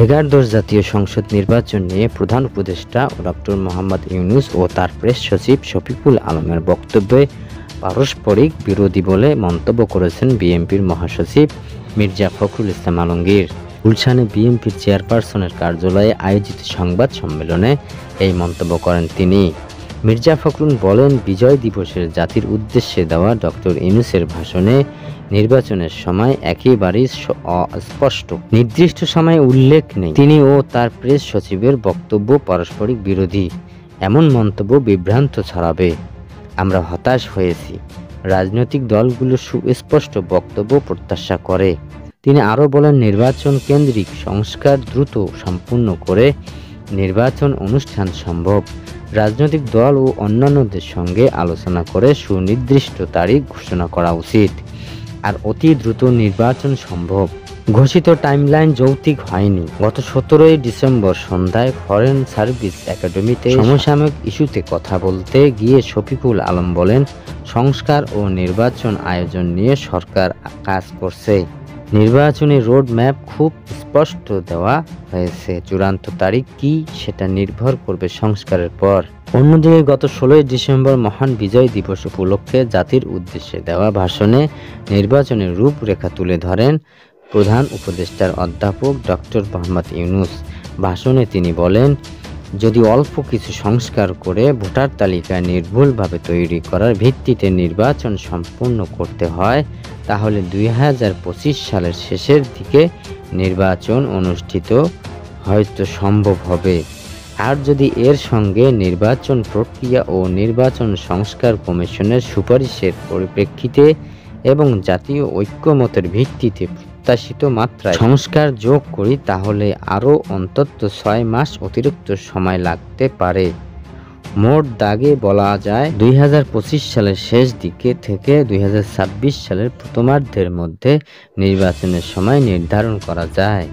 এগারোদশ জাতীয় সংসদ নির্বাচন নিয়ে প্রধান উপদেষ্টা ডক্টর মোহাম্মদ ইউনূস ও তার প্রেস সচিব শফিকুল আলমের বক্তব্যে পারস্পরিক বিরোধী বলে মন্তব্য করেছেন বিএনপির মহাসচিব মির্জা ফখরুল ইসলাম আলমগীর। গুলশানে বিএনপির চেয়ারপারসনের কার্যালয়ে আয়োজিত সংবাদ সম্মেলনে এই মন্তব্য করেন তিনি। মির্জা ফখরুল বলেন, বিজয় দিবসের জাতির উদ্দেশ্যে দেওয়া ডক্টর ইউনূসের ভাষণে নির্বাচনের সময় একেবারেই অস্পষ্ট, নির্দিষ্ট সময় উল্লেখ নেই। তিনি ও তার প্রেস সচিবের বক্তব্য পারস্পরিক বিরোধী। এমন মন্তব্য বিভ্রান্ত ছড়াবে। আমরা হতাশ হয়েছি। রাজনৈতিক দলগুলো সুস্পষ্ট বক্তব্য প্রত্যাশা করে। তিনি আরও বলেন, নির্বাচন কেন্দ্রিক সংস্কার দ্রুত সম্পূর্ণ করে নির্বাচন অনুষ্ঠান সম্ভব। রাজনৈতিক দল ও অন্যান্যদের সঙ্গে আলোচনা করে সুনির্দিষ্ট তারিখ ঘোষণা করা উচিত। আর অতি দ্রুত নির্বাচন সম্ভব। ঘোষিত টাইমলাইন যৌক্তিক হয়নি। গত 17 ডিসেম্বর সন্ধ্যায় ফরেন সার্ভিস একাডেমিতে সমসাময়িক ইস্যুতে কথা বলতে গিয়ে শফিকুল আলম বলেন, সংস্কার ও নির্বাচন আয়োজন নিয়ে সরকার কাজ করছে। নির্বাচনী রোড ম্যাপ খুব স্পষ্ট দেওয়া হয়েছে। চূড়ান্ত তারিখ কি সেটা নির্ভর করবে সংস্কারের পর। অন্যদিকে গত 16 ডিসেম্বর মহান বিজয় দিবস উপলক্ষে জাতির উদ্দেশ্যে দেওয়া ভাষণে নির্বাচনের রূপরেখা তুলে ধরেন প্রধান উপদেষ্টার অধ্যাপক ডক্টর মোহাম্মদ ইউনূস। ভাষণে তিনি বলেন, যদি অল্প কিছু সংস্কার করে ভোটার তালিকা নির্ভুলভাবে তৈরি করার ভিত্তিতে নির্বাচন সম্পূর্ণ করতে হয়, তাহলে 2025 সালের শেষের দিকে নির্বাচন অনুষ্ঠিত হয়তো সম্ভব হবে। আর যদি এর সঙ্গে নির্বাচন প্রক্রিয়া ও নির্বাচন সংস্কার কমিশনের সুপারিশের পরিপ্রেক্ষিতে এবং জাতীয় ঐক্যমতের ভিত্তিতে প্রত্যাশিত মাত্রায় সংস্কার যোগ করি, তাহলে আরও অন্তত 6 মাস অতিরিক্ত সময় লাগতে পারে। মোট দাগে বলা যায় 2025 সালের শেষ দিকে থেকে 2026 সালের প্রথমার্ধের মধ্যে নির্বাচনের সময় নির্ধারণ করা যায়।